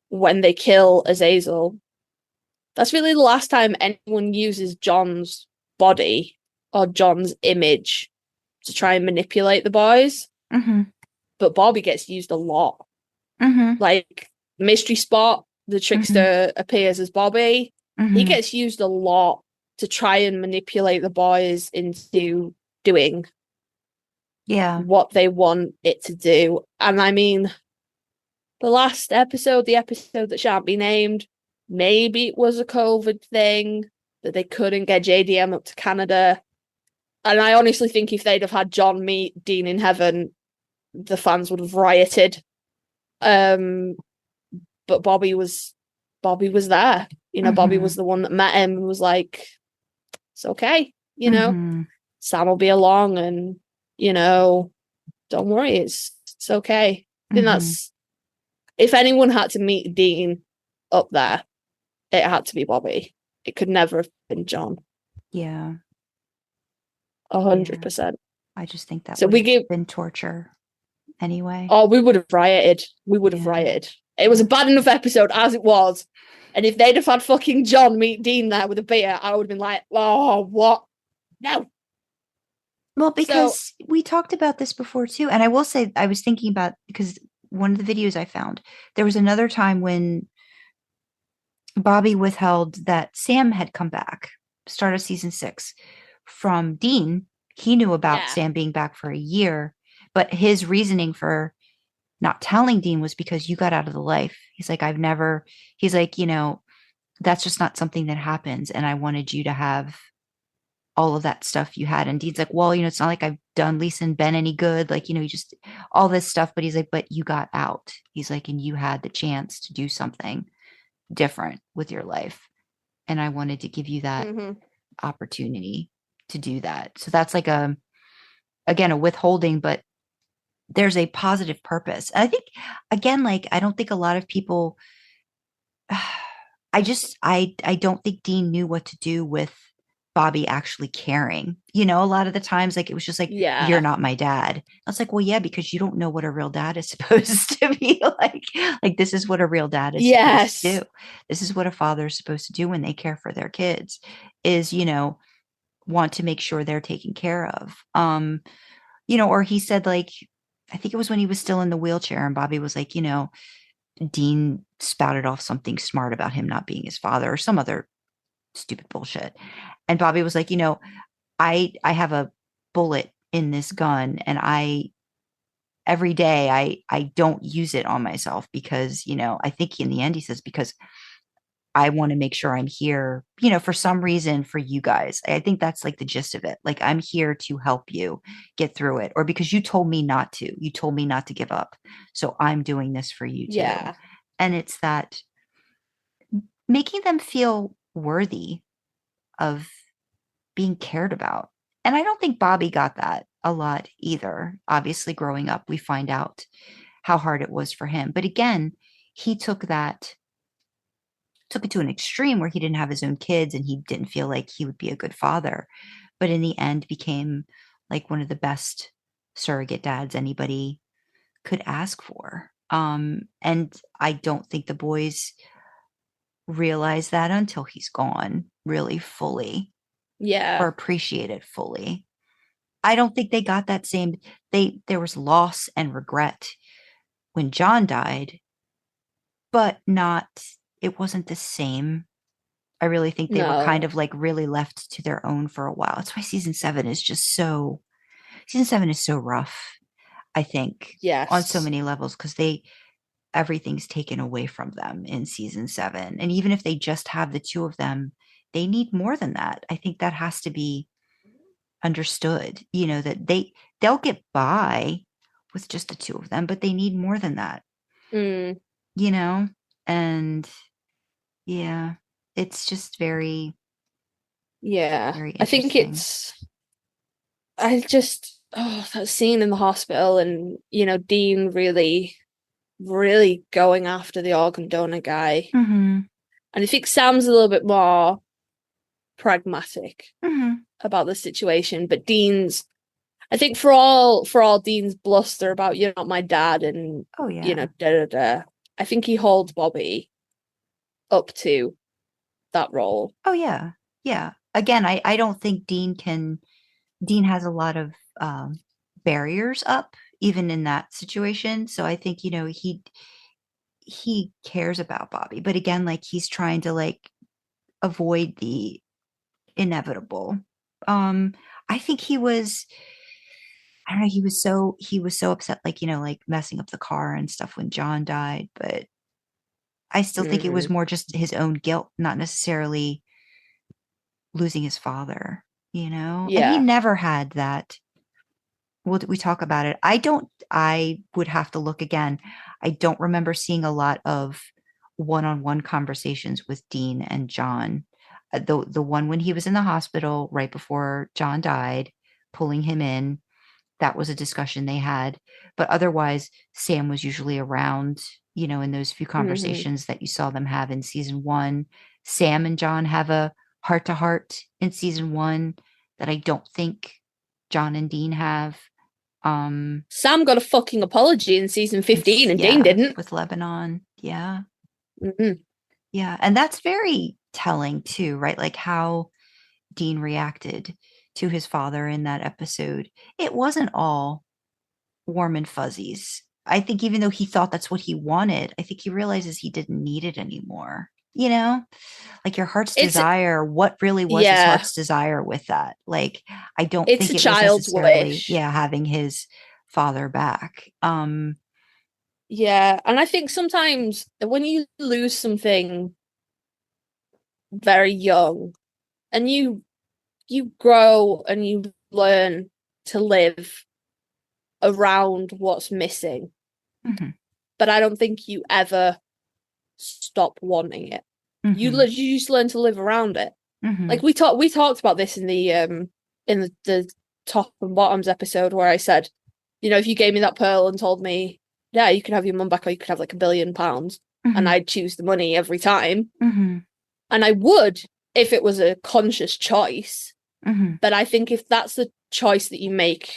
when they kill Azazel, that's really the last time anyone uses John's body or John's image to try and manipulate the boys. But Bobby gets used a lot. Like Mystery Spot, the trickster appears as Bobby. He gets used a lot to try and manipulate the boys into doing Yeah. what they want it to do. And I mean, the last episode, the episode that shan't be named, maybe it was a COVID thing that they couldn't get JDM up to Canada. And I honestly think if they'd have had John meet Dean in heaven, the fans would have rioted. But Bobby was there. Bobby was the one that met him and was like, it's okay, Sam will be along, and don't worry, it's okay. I think that's, if anyone had to meet Dean up there, it had to be Bobby. It could never have been John. Yeah. 100%. I just think that so would have been torture anyway. Oh, we would have rioted. Rioted. It was a bad enough episode as it was. And if they'd have had fucking John meet Dean there with a beer, I would have been like, oh, what? No. Well, because we talked about this before too. And I will say, I was thinking about, because one of the videos I found, there was another time when Bobby withheld that Sam had come back, start of season 6, from Dean. He knew about Sam being back for a year, but his reasoning for not telling Dean was because you got out of the life. He's like, that's just not something that happens. And I wanted you to have all of that stuff you had. And Dean's like, well, it's not like I've done Lisa and Ben any good. Like, just all this stuff. But he's like, but you got out. He's like, and you had the chance to do something different with your life. And I wanted to give you that opportunity to do that. So that's like a withholding, but there's a positive purpose. And I think, again, like, I don't think a lot of people, I don't think Dean knew what to do with Bobby actually caring. A lot of the times, like, it was just like, you're not my dad. I was like, well, yeah, because you don't know what a real dad is supposed to be like. Like, this is what a real dad is supposed to do. This is what a father is supposed to do when they care for their kids, is, want to make sure they're taken care of. Or he said, like, I think it was when he was still in the wheelchair and Bobby was like, Dean spouted off something smart about him not being his father or some other stupid bullshit. And Bobby was like, I have a bullet in this gun and every day I don't use it on myself because, I think in the end he says, because I want to make sure I'm here, for some reason for you guys. I think that's like the gist of it. Like, I'm here to help you get through it, or because you told me not to. You told me not to give up. So I'm doing this for you too. Yeah. And it's that making them feel worthy of being cared about. And I don't think Bobby got that a lot either. Obviously, growing up, we find out how hard it was for him. But again, he took it to an extreme where he didn't have his own kids and he didn't feel like he would be a good father, but in the end became like one of the best surrogate dads anybody could ask for. And I don't think the boys realize that until he's gone, really fully. Yeah. Or appreciate it fully. I don't think they got that same, there was loss and regret when John died, but it wasn't the same. I really think they were kind of like really left to their own for a while. That's why season 7 is so rough, I think. Yes. On so many levels, because everything's taken away from them in season 7. And even if they just have the two of them, they need more than that. I think that has to be understood, that they'll get by with just the two of them, but they need more than that. And yeah, it's just very I think that scene in the hospital and, Dean really, really going after the organ donor guy. Mm-hmm. And I think Sam's a little bit more pragmatic about the situation, but I think for all Dean's bluster about you're not my dad and I think he holds Bobby up to that role. Oh yeah. Yeah. Again, I don't think Dean has a lot of barriers up even in that situation. So I think, he cares about Bobby, but again, like, he's trying to like avoid the inevitable. I think he was I don't know, he was so upset, like, like messing up the car and stuff when John died, but I still think it was more just his own guilt, not necessarily losing his father, And he Yeah. never had that. We talk about it. I would have to look again. I don't remember seeing a lot of one-on-one conversations with Dean and John. The one when he was in the hospital right before John died, pulling him in, that was a discussion they had. But otherwise, Sam was usually around, in those few conversations that you saw them have in season 1. Sam and John have a heart-to-heart in season 1 that I don't think John and Dean have. Sam got a fucking apology in season 15 and Dean didn't. With Lebanon. Yeah. Mm-hmm. Yeah. And that's very telling too, right? Like how Dean reacted to his father in that episode. It wasn't all warm and fuzzies. I think even though he thought that's what he wanted, I think he realizes he didn't need it anymore. Like your heart's desire, what really was his heart's desire with that? Like, I don't think it was necessarily, wish. Having his father back. Yeah. And I think sometimes when you lose something very young and you grow and you learn to live around what's missing, but I don't think you ever stop wanting it. You just learn to live around it. Like we talked about this in the top and bottoms episode where I said, if you gave me that pearl and told me, yeah, you can have your mum back or you could have like £1 billion, and I'd choose the money every time. And I would if it was a conscious choice. But I think if that's the choice that you make,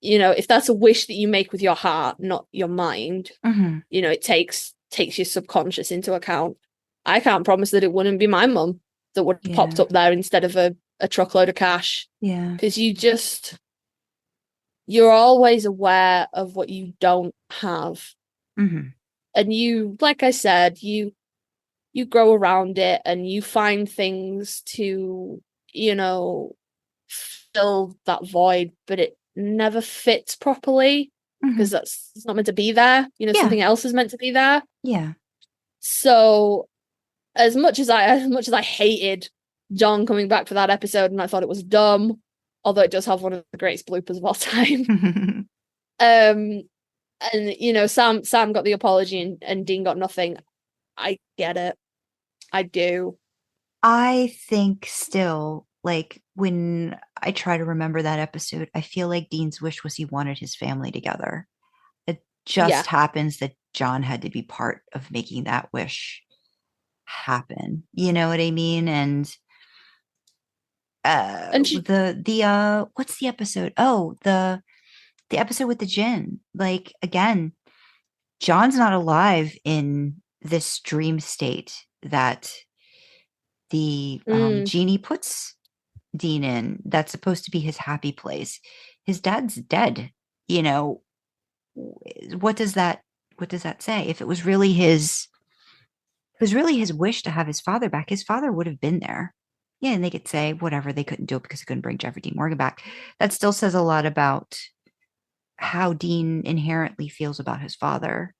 if that's a wish that you make with your heart, not your mind, it takes your subconscious into account. I can't promise that it wouldn't be my mum that would have popped up there instead of a truckload of cash. Yeah. Because you're always aware of what you don't have. And you, like I said, you grow around it and you find things to, fill that void, but it never fits properly because it's not meant to be there. Something else is meant to be there. Yeah. So as much as I hated John coming back for that episode and I thought it was dumb, although it does have one of the greatest bloopers of all time. And Sam got the apology and Dean got nothing. I get it. I do. I think still, like, when I try to remember that episode, I feel like Dean's wish was he wanted his family together. It just happens that John had to be part of making that wish happen. You know what I mean? And the what's the episode? Oh, the episode with the gin. Like, again, John's not alive in this dream state that the genie puts Dean in. That's supposed to be his happy place. His dad's dead. What does that say? If it was really his wish to have his father back, his father would have been there. Yeah, and they could say whatever, they couldn't do it because they couldn't bring Jeffrey Dean Morgan back. That still says a lot about how Dean inherently feels about his father.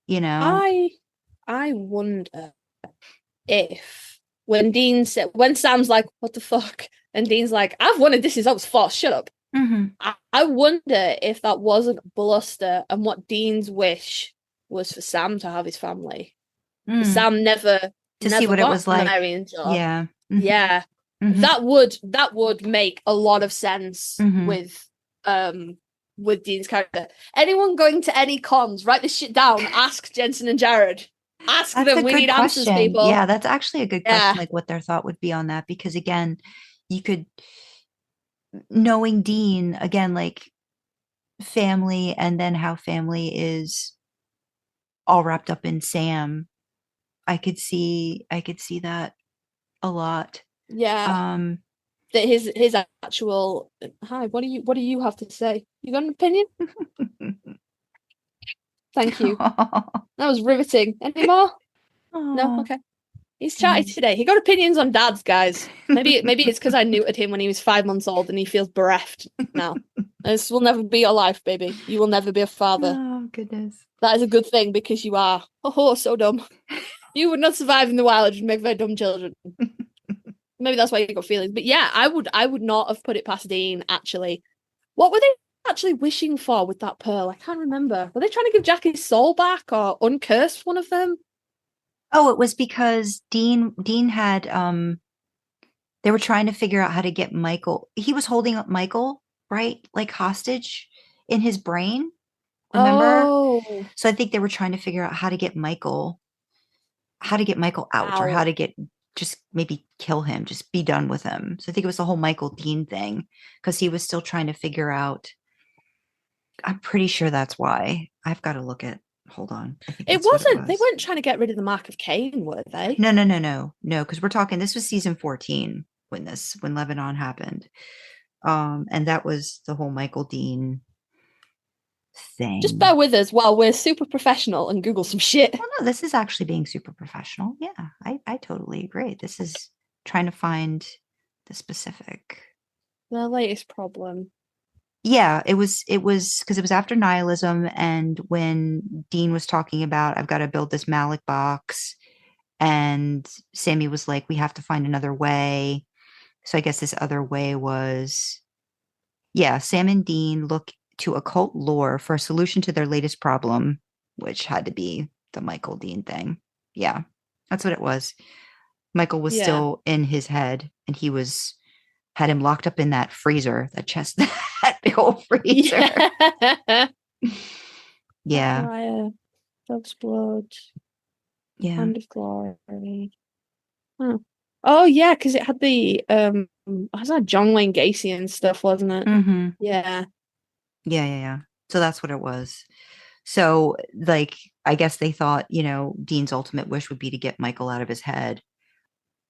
I wonder if when Sam's like, what the fuck? And Dean's like, I've wanted this since I was 4, shut up. I wonder if that wasn't bluster and what Dean's wish was for Sam to have his family. Sam never see what it was like. Yeah. Yeah. That would make a lot of sense with Dean's character. Anyone going to any cons, write this shit down. Ask Jensen and Jared. Ask them. We need answers, people. Yeah, that's actually a good question, like what their thought would be on that. Because again, you could, knowing Dean, again, like family and then how family is all wrapped up in Sam, I could see that a lot. Yeah. That his actual hi, what do you have to say? You got an opinion? Thank you. That was riveting. Any more? No? Okay. He's chatty today. He got opinions on dads, guys. Maybe it's because I neutered him when he was 5 months old and he feels bereft now. This will never be your life, baby. You will never be a father. Oh, goodness. That is a good thing because you are. Oh, so dumb. You would not survive in the wild. You'd make very dumb children. Maybe that's why you got feelings. But yeah, I would not have put it past Dean, actually. What were they actually wishing for with that pearl? I can't remember. Were they trying to give Jack his soul back or uncurse one of them? Oh, it was because Dean had they were trying to figure out how to get Michael. He was holding up Michael, right? Like hostage in his brain. Remember? Oh. So I think they were trying to figure out how to get Michael out, or how to just maybe kill him, just be done with him. So I think it was the whole Michael Dean thing, because he was still trying to figure out. I'm pretty sure that's why. I've got to look at. Hold on. It wasn't. They weren't trying to get rid of the Mark of Cain, were they? No. Because we're talking. This was season 14 when Lebanon happened, and that was the whole Michael Dean thing. Just bear with us while we're super professional and Google some shit. Well, no, this is actually being super professional. Yeah, I totally agree. This is trying to find the specific. The latest problem. Yeah, it was because it was after nihilism, and when Dean was talking about, I've got to build this Malik box, and Sammy was like, we have to find another way. So I guess this other way was, Sam and Dean look to occult lore for a solution to their latest problem, which had to be the Michael Dean thing. Yeah, that's what it was. Michael was still in his head, and he had him locked up in that freezer, that chest, that big old freezer. Yeah. Fire, dog's blood. Yeah. Hand of glory. Oh yeah, because it had the was that John Wayne Gacy and stuff, wasn't it? Mm-hmm. Yeah. Yeah. So that's what it was. So, like, I guess they thought, Dean's ultimate wish would be to get Michael out of his head,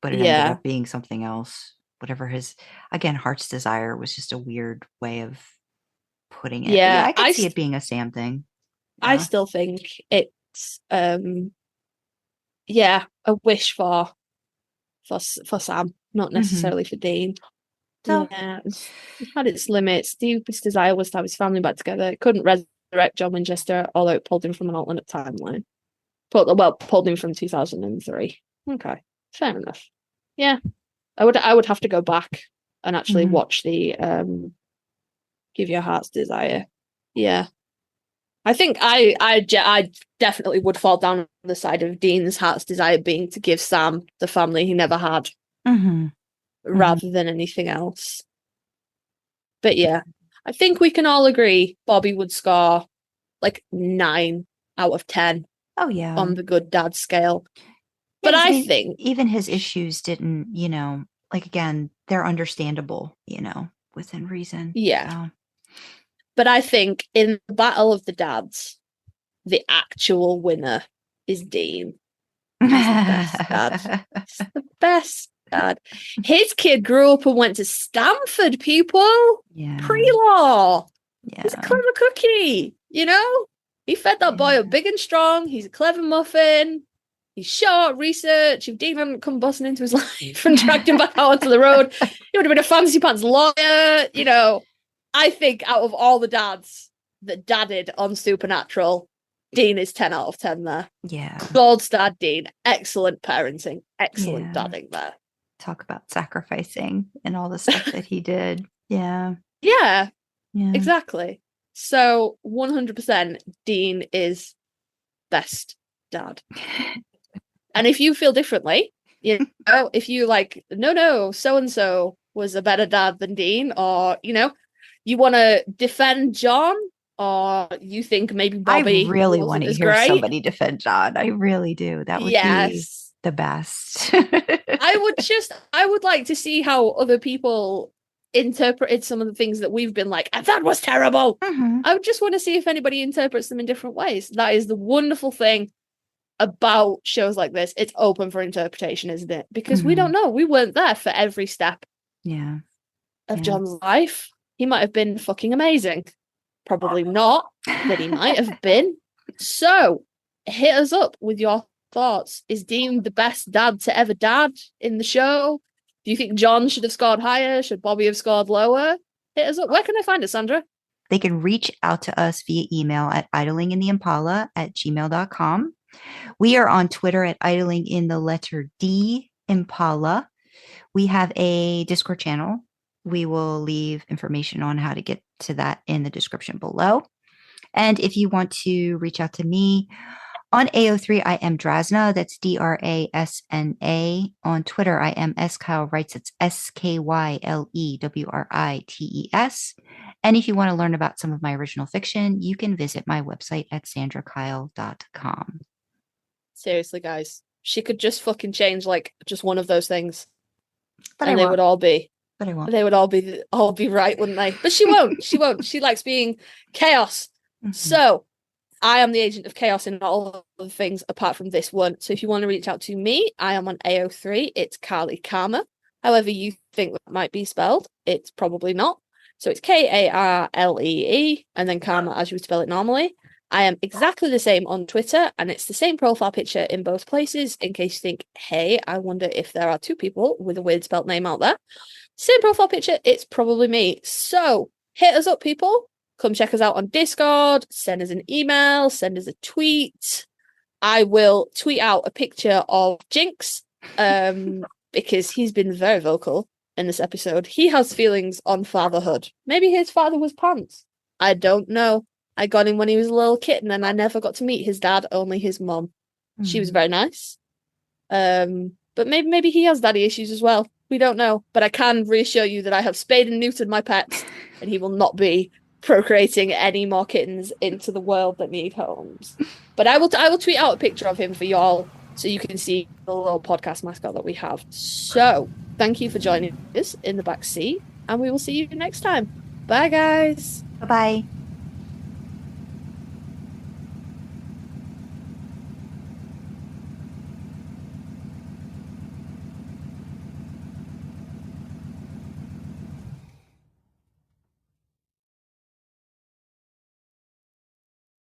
but it ended up being something else. Whatever his, again, heart's desire was just a weird way of putting it. Yeah, I could see it being a Sam thing. Yeah. I still think it's a wish for Sam, not necessarily for Dean. So yeah, it had its limits. Deepest desire was to have his family back together. It couldn't resurrect John Winchester, although it pulled him from an alternate timeline. Pulled him from 2003. Okay, fair enough. Yeah. I would have to go back and actually watch the Give Your Heart's Desire. Yeah. I think I definitely would fall down on the side of Dean's heart's desire being to give Sam the family he never had, rather than anything else. But yeah, I think we can all agree Bobby would score like 9 out of 10. Oh yeah, on the good dad scale. But I think even his issues didn't, like, again, they're understandable, within reason. Yeah. So. But I think in the battle of the dads, the actual winner is Dean. He's the best dad. He's the best dad. His kid grew up and went to Stanford, people. Yeah. Pre-law. Yeah. He's a clever cookie, He fed that boy up big and strong. He's a clever muffin. He's short, research. If Dean hadn't come busting into his life and dragged him back out onto the road, he would have been a fancy pants lawyer. I think out of all the dads that dadded on Supernatural, Dean is 10 out of 10 there. Yeah. Gold star Dean. Excellent parenting. Excellent dadding there. Talk about sacrificing and all the stuff that he did. Yeah. Yeah. Exactly. So 100% Dean is best dad. And if you feel differently, if you like, no, so-and-so was a better dad than Dean, or, you want to defend John, or you think maybe Bobby I really want to hear great. Somebody defend John. I really do. That would be the best. I would like to see how other people interpreted some of the things that we've been like, and that was terrible. I would just want to see if anybody interprets them in different ways. That is the wonderful thing about shows like this. It's open for interpretation, isn't it? Because we don't know. We weren't there for every step of John's life. He might have been fucking amazing. Probably not, but he might have been. So hit us up with your thoughts. Is Dean the best dad to ever dad in the show? Do you think John should have scored higher? Should Bobby have scored lower? Hit us up. Where can I find it, Sandra? They can reach out to us via email at idlingintheimpala@gmail.com. We are on Twitter at idlingintheletterd_Impala. We have a Discord channel. We will leave information on how to get to that in the description below. And if you want to reach out to me on AO3, I am Drasna. That's Drasna. On Twitter, I am skylewrites. It's SKYLEWRITES. And if you want to learn about some of my original fiction, you can visit my website at sandrakyle.com. Seriously, guys, she could just fucking change like just one of those things, But and they would all be. But I won't. They would all be right, wouldn't they? But she won't. She won't. She likes being chaos. Mhm. So I am the agent of chaos in all of the things apart from this one. So if you want to reach out to me, I am on AO3. It's Karlee Karma. However you think that might be spelled, it's probably not. So it's Karlee, and then Karma as you would spell it normally. I am exactly the same on Twitter, and it's the same profile picture in both places, in case you think, hey, I wonder if there are two people with a weird spelt name out there. Same profile picture, it's probably me. So hit us up, people. Come check us out on Discord, send us an email, send us a tweet. I will tweet out a picture of Jinx, because he's been very vocal in this episode. He has feelings on fatherhood. Maybe his father was pants. I don't know. I got him when he was a little kitten, and I never got to meet his dad, only his mum. She was very nice. But maybe he has daddy issues as well. We don't know. But I can reassure you that I have spayed and neutered my pets, and he will not be procreating any more kittens into the world that need homes. But I will tweet out a picture of him for y'all so you can see the little podcast mascot that we have. So thank you for joining us in the back seat, and we will see you next time. Bye, guys. Bye-bye.